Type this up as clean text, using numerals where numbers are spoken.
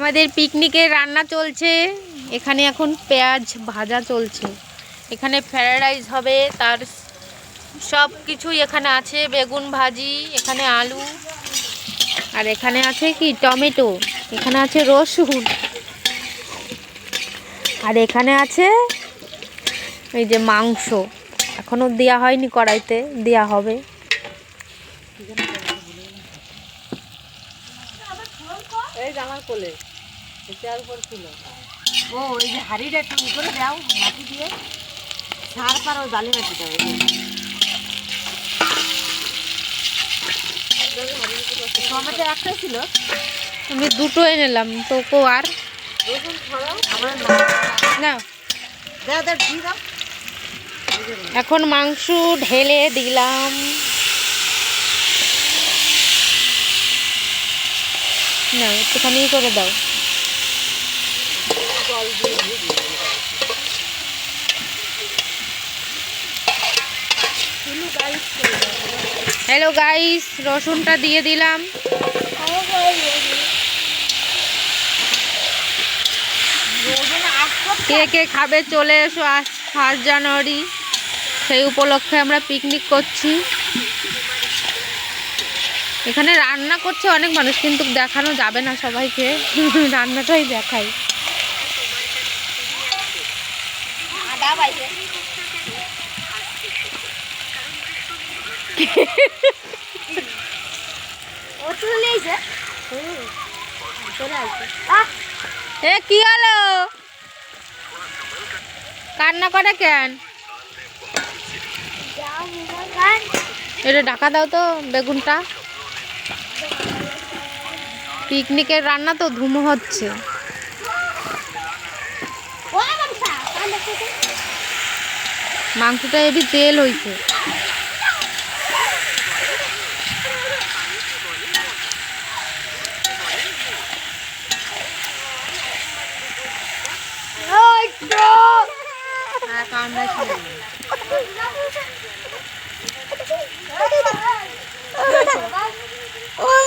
আমাদের পিকনিকের রান্না চলছে। এখানে এখন পেঁয়াজ ভাজা চলছে। এখানে ফ্রাইড রাইস হবে, তার সব কিছুই এখানে আছে। বেগুন ভাজি, এখানে আলু, আর এখানে আছে কি টমেটো, এখানে আছে রসুন, আর এখানে আছে এই যে মাংস। এখনো দেওয়া হয়নি, কড়াইতে দেওয়া হবে। এই যে আমার কোলে এটার উপর ছিল। ও ওই যে হাড়িটা একটু করে দাও মাটি দিয়ে, সার পার ওই বালি মাটি দাও। টমেটো একটা ছিল, আমি দুটো এনেলাম তোকে। আর রসুন ছড়াও আমার না, দাও দাও দিয়ে দাও। এখন মাংস ঢেলে দিলাম। না, একটুখানি করে দাও। জল দিয়ে দিয়ে দিই। হ্যালো গাইস, রসুনটা দিয়ে দিলাম। কে কে খাবে চলে এসো। আজ 1 জানুয়ারি, সেই উপলক্ষে আমরা পিকনিক করছি। এখানে রান্না করছে অনেক মানুষ, কিন্তু দেখানো যাবে না সবাইকে। রান্নাটাই দেখাই। এ কি হলো, কান্না করে কেন? এটা ঢাকা দাও তো বেগুনটা। পিকনিকের রান্না তো ধুমো হচ্ছে। মাংসটা এবি তেল হইছে। কামড়া ছিল।